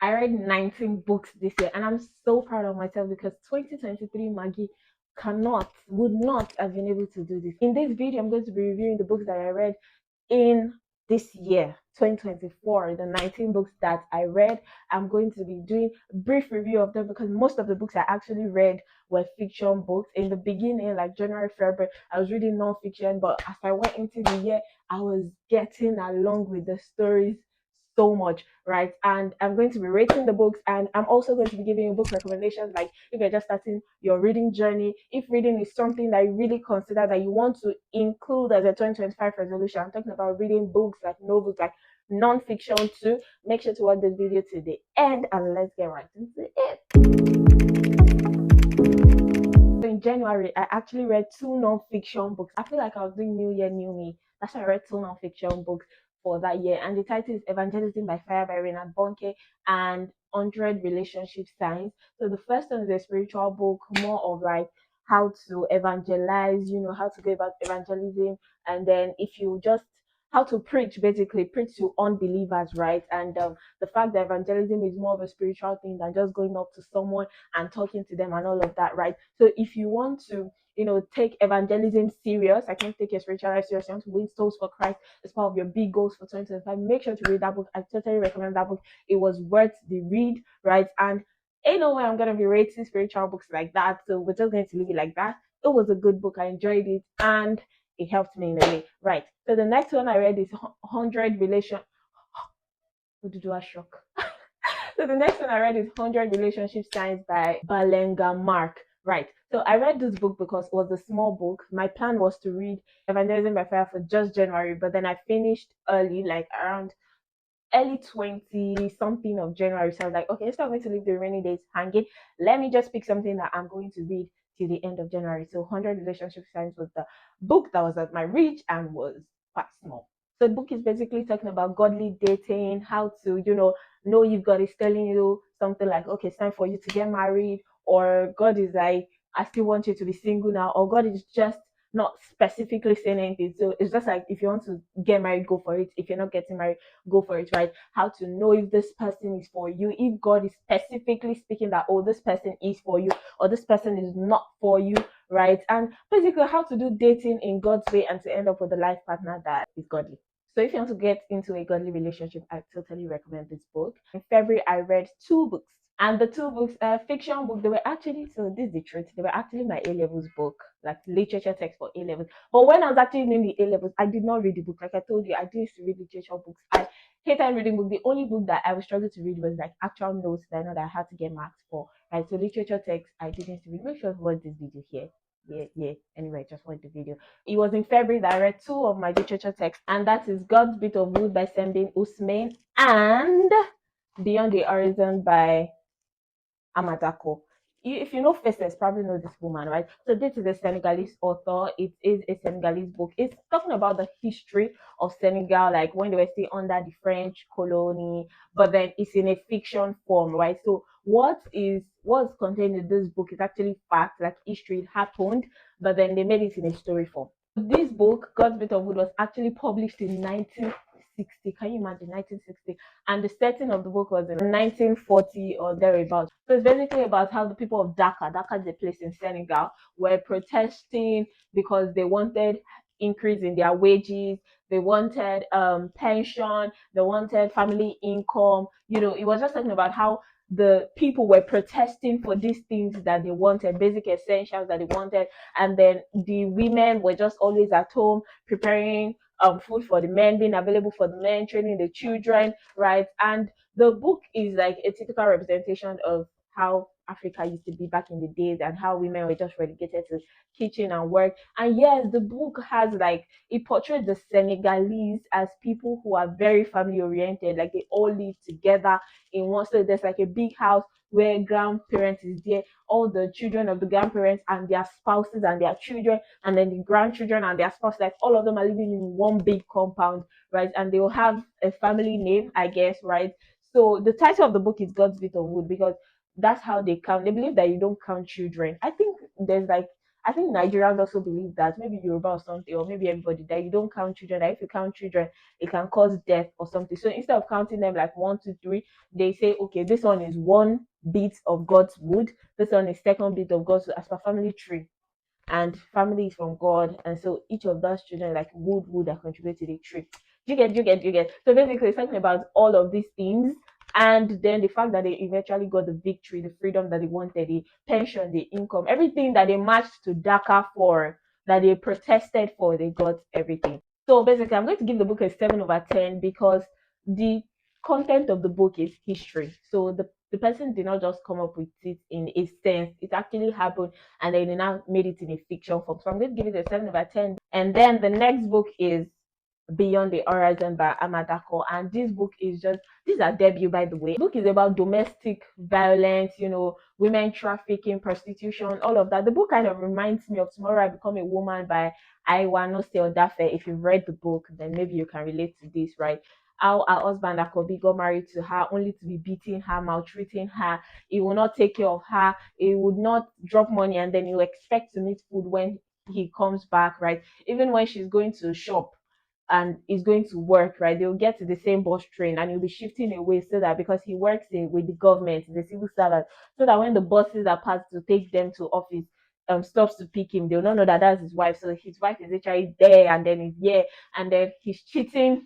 I read 19 books this year, and I'm so proud of myself because 2023 Maggie would not have been able to do this. In this video, I'm going to be reviewing the books that I read in this year 2024, the 19 books that I read. I'm going to be doing a brief review of them because most of the books I actually read were fiction books. In the beginning, like January, February, I was reading non-fiction, but as I went into the year, I was getting along with the stories so much, right? And I'm going to be rating the books, and I'm also going to be giving you book recommendations. Like if you're just starting your reading journey, if reading is something that you really consider that you want to include as a 2025 resolution, I'm talking about reading books like novels, like non-fiction too. Make sure to watch this video to the end, and let's get right into it. In January, I actually read two non-fiction books. I feel like I was doing New Year, New Me. That's why I read two non-fiction books for that year. And the title is Evangelism by Fire by Renard Bonke and 100 Relationship Signs. So the first one is a spiritual book, more of like how to evangelize, how to go about evangelism. And then if you just how to preach, basically preach to unbelievers, right? And the fact that evangelism is more of a spiritual thing than just going up to someone and talking to them and all of that, right? So if you want to, take evangelism serious, I can take your spiritual life serious, you want to win souls for Christ as part of your big goals for 2025, make sure to read that book. I totally recommend that book. It was worth the read, right? And ain't no way I'm gonna be rating spiritual books like that. So we're just going to leave it like that. It was a good book. I enjoyed it and it helped me in a way, right? So the next one I read is 100 Relation. What did I shock? So the next one I read is 100 Relationship Signs by Balenga Mark. Right. So I read this book because it was a small book. My plan was to read Evangelism by Fire for just January, but then I finished early, like around early 20 something of January. So I was like, okay, instead of going to leave the remaining days hanging, let me just pick something that I'm going to read till the end of January. So 100 Relationship Signs was the book that was at my reach and was quite small. So the book is basically talking about godly dating, how to, know if God is telling you something like, okay, it's time for you to get married, or God is like, I still want you to be single now, or God is just not specifically saying anything. So it's just like if you want to get married, go for it. If you're not getting married, go for it, right? How to know if this person is for you, if God is specifically speaking that, oh, this person is for you, or this person is not for you, right? And basically how to do dating in God's way and to end up with a life partner that is godly. So if you want to get into a godly relationship, I totally recommend this book. In February, I read two books. And the two books, fiction book, they were actually, so this is the truth, they were actually my A levels book, like literature text for A levels. But when I was actually doing the A levels, I did not read the book. Like I told you, I used to read literature books. I hated reading books. The only book that I was struggling to read was like actual notes that I know that I had to get marks for. Right. So literature text, I didn't read. Make sure to watch this video here. Yeah. Anyway, just watch the video. It was in February that I read two of my literature texts, and that is God's Bit of Wood by Sembin Usman and Beyond the Horizon by Amadako. If you know Faces, probably know this woman, right? So this is a Senegalese author. It is a Senegalese book. It's talking about the history of Senegal, like when they were still under the French colony, but then it's in a fiction form, right? So what's contained in this book is actually fact, like history happened, but then they made it in a story form. This book, God's Bit of Wood, was actually published in 1960. Can you imagine 1960? And the setting of the book was in 1940 or thereabouts. So it's basically about how the people of Dakar is a place in Senegal, were protesting because they wanted increase in their wages, they wanted pension, they wanted family income. It was just talking about how the people were protesting for these things that they wanted, basic essentials that they wanted, and then the women were just always at home preparing food for the men, being available for the men, training the children, right? And the book is like a typical representation of how Africa used to be back in the days and how women were just relegated to kitchen and work. And yes, the book has like it portrays the Senegalese as people who are very family oriented, like they all live together in one. So there's like a big house where grandparents is there, all the children of the grandparents and their spouses and their children, and then the grandchildren and their spouses, like all of them are living in one big compound, right? And they will have a family name, I guess, right? So the title of the book is God's Bit of Wood because that's how they count. They believe that you don't count children. I think there's like I think Nigerians also believe that maybe Yoruba or something, or maybe everybody, that you don't count children. That if you count children, it can cause death or something. So instead of counting them like one, two, three, they say, okay, this one is one bit of God's wood, this one is second bit of God's wood, as per family tree. And family is from God, and so each of those children like wood that contribute to the tree. You get. So basically, it's talking about all of these things, and then the fact that they eventually got the victory, the freedom that they wanted, the pension, the income, everything that they marched to Dhaka for, that they protested for, they got everything. So basically, I'm going to give the book a 7/10 because the content of the book is history. So the person did not just come up with it in a sense; it actually happened, and then they now made it in a fiction form. So I'm going to give it a 7/10. And then the next book is Beyond the Horizon by Amadako. And this book is just, this is a debut, by the way. The book is about domestic violence, women trafficking, prostitution, all of that. The book kind of reminds me of Tomorrow I Become a Woman by Aiwa Nose Odafe. If you've read the book, then maybe you can relate to this, right? How her husband Akobi got married to her only to be beating her, maltreating her. He will not take care of her. He would not drop money, and then you expect to meet food when he comes back, right? Even when she's going to shop and is going to work, right? They'll get to the same bus train, and he'll be shifting away so that, because he works with the government, the civil servant, so that when the buses are passed to take them to office, stops to pick him, they'll not know that that's his wife. So his wife is actually there, and then he's here, and then he's cheating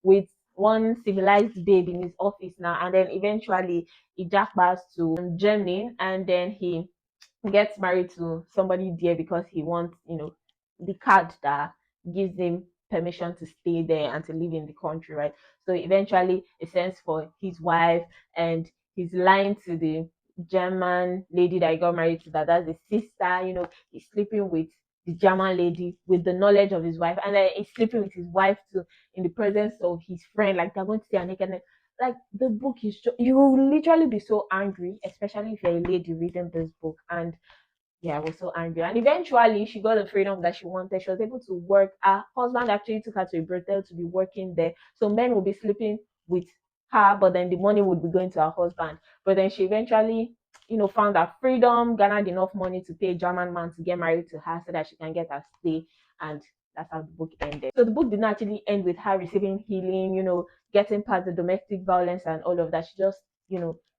with one civilized babe in his office now, and then eventually he jackpats to Germany, and then he gets married to somebody there because he wants, the card that gives him permission to stay there and to live in the country, right? So eventually it sends for his wife, and he's lying to the German lady that he got married to, that's the sister, he's sleeping with the German lady with the knowledge of his wife, and then he's sleeping with his wife too in the presence of his friend, like they're going to see a naked. Like, the book is you will literally be so angry, especially if you're a lady reading this book. And yeah, I was so angry. And eventually she got the freedom that she wanted. She was able to work. Her husband actually took her to a brothel to be working there, so men will be sleeping with her, but then the money would be going to her husband. But then she eventually, found her freedom, garnered enough money to pay a German man to get married to her so that she can get her stay. And that's how the book ended. So the book did not actually end with her receiving healing, getting past the domestic violence and all of that. She just,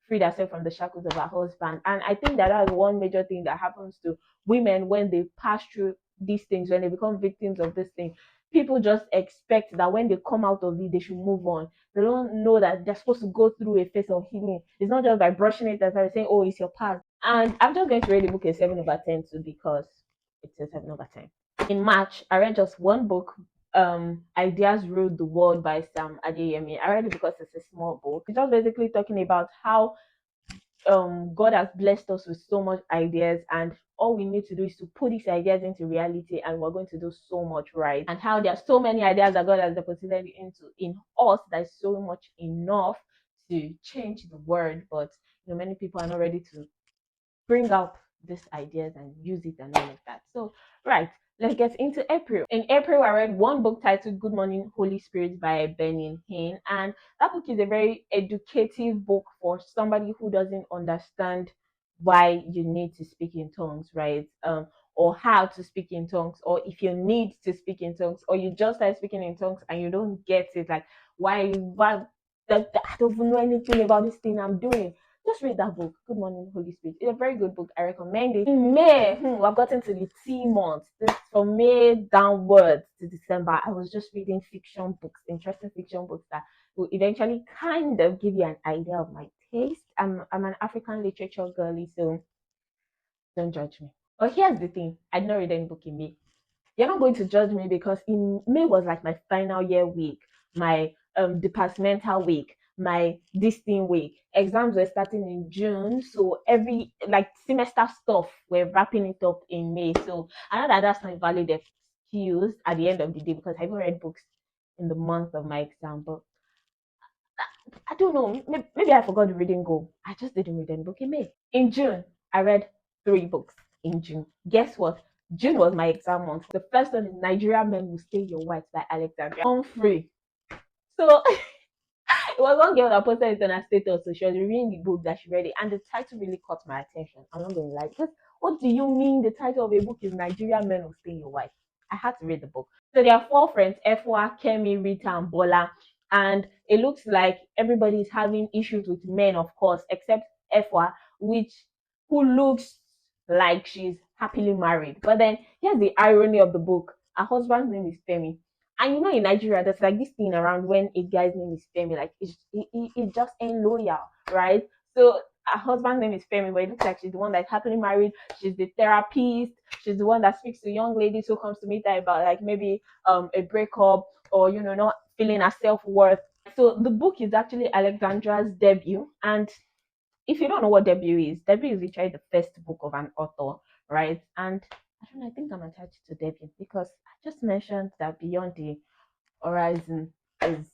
freed herself from the shackles of her husband. And I think that that's one major thing that happens to women when they pass through these things, when they become victims of this thing. People just expect that when they come out of it, they should move on. They don't know that they're supposed to go through a phase of healing. It's not just by brushing it aside, saying, "Oh, it's your past." And I'm just going to rate the book a 7/10 too, because it's a 7/10. In March, I read just one book, Ideas Rule the World by Sam Adeyemi. I read it because it's a small book. It's just basically talking about how God has blessed us with so much ideas, and all we need to do is to put these ideas into reality, and we're going to do so much, right? And how there are so many ideas that God has deposited in us that is so much enough to change the world, but many people are not ready to bring up these ideas and use it and all of that. So, right, let's get into April. In April, I read one book titled Good Morning, Holy Spirit by Benin Hinn. And that book is a very educative book for somebody who doesn't understand why you need to speak in tongues, right? Or how to speak in tongues, or if you need to speak in tongues, or you just start speaking in tongues and you don't get it, like why I don't even know anything about this thing I'm doing. Just read that book, Good Morning, Holy Spirit. It's a very good book. I recommend it. In May, I've gotten to the T month. This from May downwards to December. I was just reading fiction books, interesting fiction books that will eventually kind of give you an idea of my taste. I'm an African literature girly, so don't judge me. But here's the thing: I did not read any book in May. You're not going to judge me because in May was like my final year week, my departmental week, my this thing week. Exams were starting in June, so every like semester stuff we're wrapping it up in May. So I know that that's not a valid excuse at the end of the day, because I even read books in the month of my exam, but I don't know. Maybe I forgot the reading goal. I just didn't read any book in May. In June, I read 3 books in June. Guess what? June was my exam month. The first one is Nigerian Men Will Stay Your Wives by Alexandria. On free. So it was one girl that posted it on her status, so she was reading the book that she read it, and the title really caught my attention. I'm not going to lie. Because what do you mean the title of a book is Nigerian Men Will Stay Your Wife? I had to read the book. So there are four friends: Efwa, Kemi, Rita, and Bola. And it looks like everybody is having issues with men, of course, except Efwa, which who looks like she's happily married. But then here's the irony of the book. Her husband's name is Femi. And you know, in Nigeria, there's like this thing around when a guy's name is Femi, like it just ain't loyal, right? So her husband's name is Femi, but it looks like she's the one that's happily married. She's the therapist. She's the one that speaks to young ladies who comes to meet her about like maybe a breakup or not feeling her self worth. So the book is actually Alexandra's debut, and if you don't know what debut is literally the first book of an author, right? And I don't know, I think I'm attached to debut because I just mentioned that Beyond the Horizon is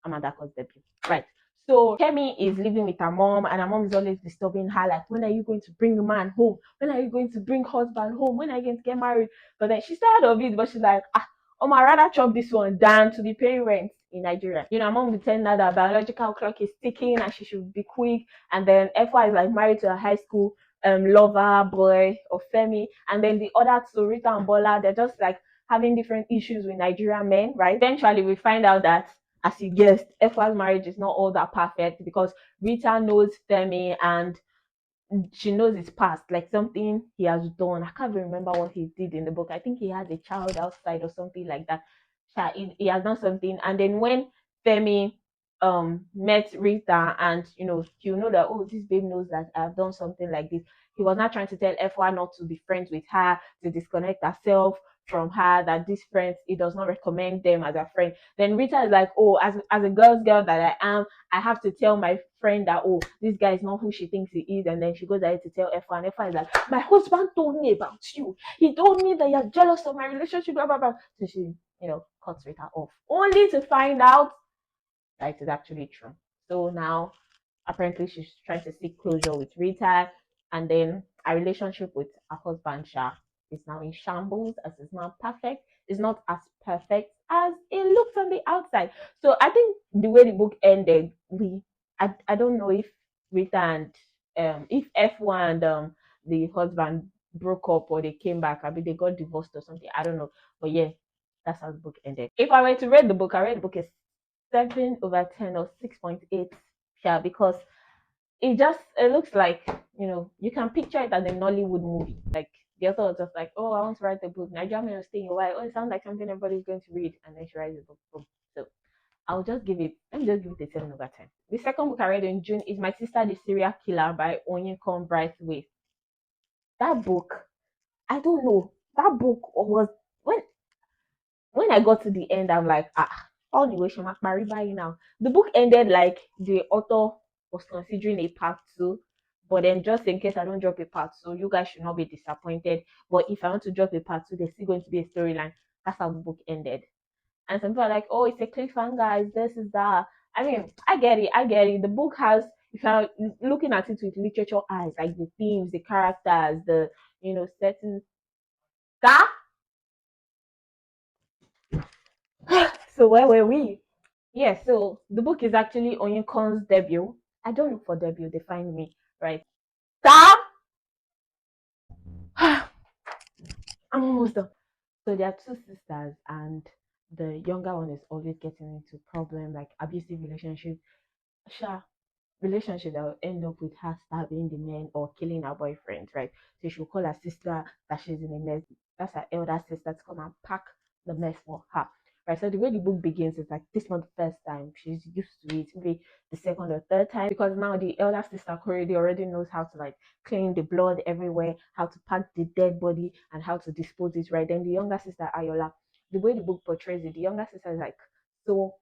Amanda Co's debut, right? So Kemi is living with her mom, and her mom is always disturbing her, like, when are you going to bring a man home? When are you going to bring husband home? When are you going to get married? But then she's tired of it, but she's like, I rather chop this one than to be paying rent in Nigeria. Her mom will tell her that biological clock is ticking and she should be quick. And then FY is like married to a high school lover boy or Femi. And then the other two, Rita and Bola, they're just like having different issues with Nigerian men, right? Eventually, we find out that, as you guessed, FY's marriage is not all that perfect because Rita knows Femi and she knows his past, like something he has done. I can't even remember what he did in the book. I think he has a child outside or something like that. He has done something, and then when Femi met Rita, and you know that, oh, this babe knows that I've done something like this. He was not trying to tell F1 not to be friends with her, to disconnect herself from her, that these friends, he does not recommend them as a friend. Then Rita is like, oh, as a girl's girl that I am, I have to tell my friend that, oh, this guy is not who she thinks he is. And then she goes ahead to tell F1. F1 is like, my husband told me about you. He told me that you're jealous of my relationship, blah, blah, blah. So she, cuts Rita off. Only to find out that it is actually true. So now, apparently, she's trying to seek closure with Rita. And then a relationship with her husband, Sha, is now in shambles, as it's not perfect. It's not as perfect as it looks on the outside. So I think the way the book ended, I don't know if Rita and if F1 and the husband broke up or they came back. I mean, they got divorced or something. I don't know. But yeah, that's how the book ended. If I were to read the book, I read the book is 7/10 or 6.8. Yeah, because it looks like, you can picture it as a Nollywood movie. Like the author was just like, oh, I want to write a book. Nigerian men will stay in while. Oh, it sounds like something everybody's going to read, and then she writes a book. Boom. So let me just give it a 7/10. The second book I read in June is My Sister the Serial Killer by Onyekon Brightway. That book, I don't know. That book was when I got to the end, I'm like, all the way she must marry by now. The book ended like the author was considering a part two, but then just in case I don't drop a part two, you guys should not be disappointed. But if I want to drop a part two, there's still going to be a storyline. That's how the book ended. And some people are like, oh, it's a cliffhanger, it's this, is that. I mean, I get it. The book has, if you're looking at it with literature eyes, like the themes, the characters, the certain that. So where were we? Yeah, so the book is actually Onyekon's debut. I don't look for debut, they find me, right? Stop! I'm almost done. So there are two sisters, and the younger one is always getting into problem, like abusive relationship. Sha, relationship that will end up with her stabbing the men or killing her boyfriend, right? So she will call her sister that she's in a mess. That's her elder sister to come and pack the mess for her. Right. So the way the book begins is like this is not the first time. She's used to it, maybe the second or third time. Because now the elder sister already knows how to like clean the blood everywhere, how to pack the dead body and how to dispose it, right? Then the younger sister Ayola, the way the book portrays it, the younger sister is like so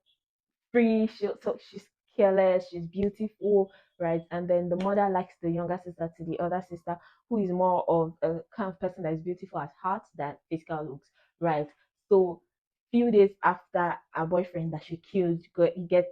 free. She's careless, she's beautiful, right? And then the mother likes the younger sister to the other sister, who is more of a kind of person that is beautiful at heart than physical looks, right? So few days after her boyfriend that she killed, he gets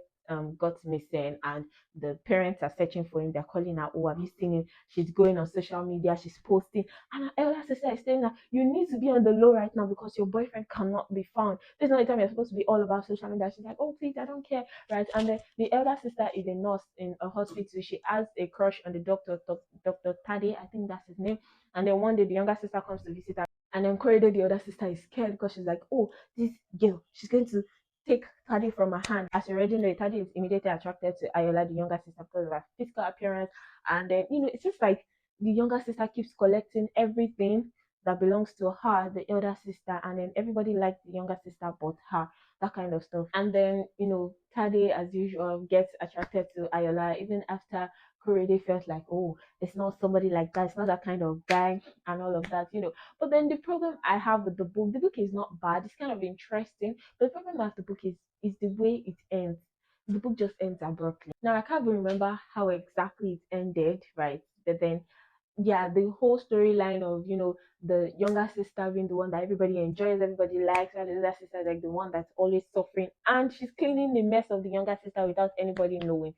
got missing, and the parents are searching for him. They're calling her, oh, have you seen him? She's going on social media, she's posting, and her elder sister is saying that you need to be on the low right now because your boyfriend cannot be found. This is not the time you're supposed to be all about social media. She's like, oh please, I don't care, right? And then the elder sister is a nurse in a hospital. She has a crush on the doctor, Dr. Tade, I think that's his name. And then one day the younger sister comes to visit her, and then Corridor, the other sister, is scared because she's like, oh, this girl, she's going to take Tadi from her hand. As you already know, Tadi is immediately attracted to Ayola, the younger sister, because of her physical appearance. And then, it's just like the younger sister keeps collecting everything that belongs to her, the elder sister, and then everybody likes the younger sister but her, that kind of stuff. And then, Tadi, as usual, gets attracted to Ayola even after Korede felt like, oh, it's not somebody like that, it's not that kind of guy, and all of that. But then the problem I have with the book is not bad, it's kind of interesting, but the problem of the book is the way it ends. The book just ends abruptly. Now I can't even remember how exactly it ended, right? But then yeah, the whole storyline of the younger sister being the one that everybody enjoys, everybody likes, and the older sister is like the one that's always suffering, and she's cleaning the mess of the younger sister without anybody knowing.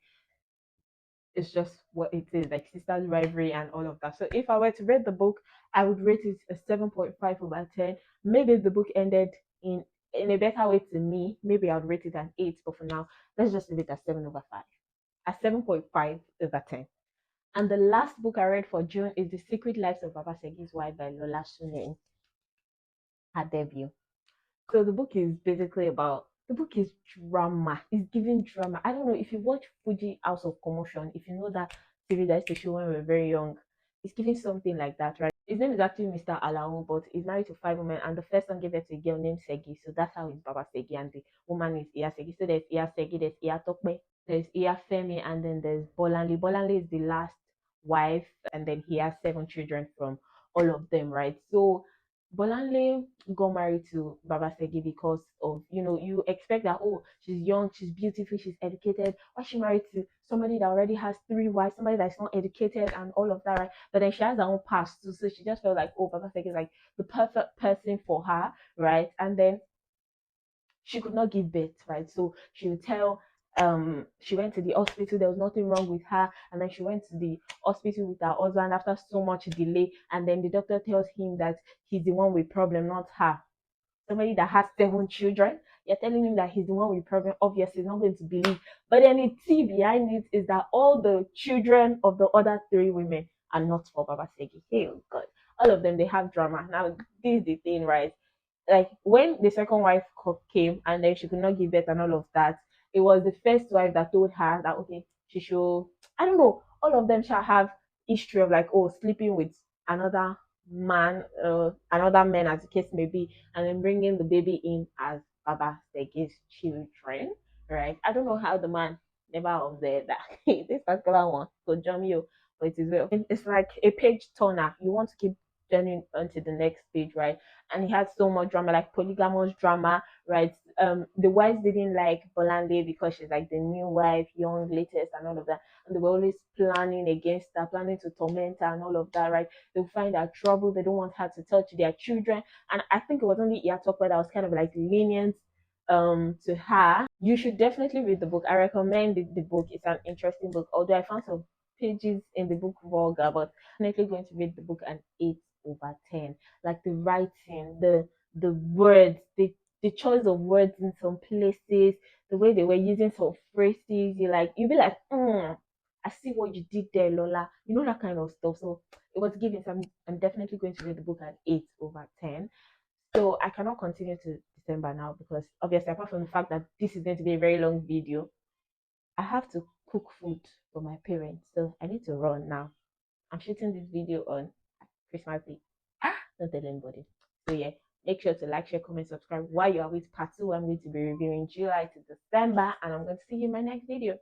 It's just what it is, like sisterly rivalry and all of that. So if I were to rate the book, I would rate it a 7.5 over 10. Maybe if the book ended in a better way to me, maybe I'd rate it an 8, but for now, let's just leave it at 7 over 5. At 7.5 over 10. And the last book I read for June is The Secret Lives of Baba Segi's Wife by Lola Sunin, her debut. So the book is drama. It's giving drama. I don't know if you watch Fuji House of Commotion, if you know that series that used to show when we were very young, it's giving something like that, right? His name is actually Mr. Alao, but he's married to 5 women, and the first one gave birth to a girl named Segi. So that's how he's Baba Segi, and the woman is Iya Segi. So there's Iya Segi, there's Iya Tokpe, there's Iya Femi, and then there's Bolanle. Bolanle is the last wife, and then he has 7 children from all of them, right? So Bolanle got married to Baba Segi because of, you expect that, oh, she's young, she's beautiful, she's educated. Why she married to somebody that already has 3 wives, somebody that's not educated and all of that, right? But then she has her own past too. So she just felt like, oh, Baba Segi is like the perfect person for her, right? And then she could not give birth, right? So she would tell she went to the hospital, there was nothing wrong with her, and then she went to the hospital with her husband after so much delay, and then the doctor tells him that he's the one with problem, not her. Somebody that has 7 children, you're telling him that he's the one with problem, obviously he's not going to believe. But then the tea behind it is that all the children of the other 3 women are not for Baba Segi. Hey, oh God, all of them, they have drama. Now this is the thing, right? Like when the second wife came and then she could not give birth and all of that, it was the first wife that told her that, okay, she should, I don't know, all of them shall have history of like, oh, sleeping with another man, another man, as the case may be, and then bringing the baby in as Baba Segi's children, right? I don't know how the man never observed that this particular one so jump you, but it is well. It's like a page turner. You want to keep turning onto the next page, right? And he had so much drama, like polygamous drama, right? The wives didn't like Bolande because she's like the new wife, young, latest, and all of that. And they were always planning against her, planning to torment her, and all of that, right? They'll find her trouble. They don't want her to touch their children. And I think it was only Iyatope that was kind of like lenient to her. You should definitely read the book. I recommend the book. It's an interesting book. Although I found some pages in the book vulgar, but I'm definitely going to read the book an 8 over 10. Like the writing, the words, the choice of words in some places, the way they were using some phrases, you'll be like, I see what you did there, Lola. You know that kind of stuff. So it was giving. So I'm definitely going to read the book at 8 over 10. So I cannot continue to December now because obviously, apart from the fact that this is going to be a very long video, I have to cook food for my parents. So I need to run now. I'm shooting this video on Christmas Day. Don't tell anybody. So yeah, make sure to like, share, comment, subscribe while you are with part 2. I'm going to be reviewing July to December, and I'm going to see you in my next video.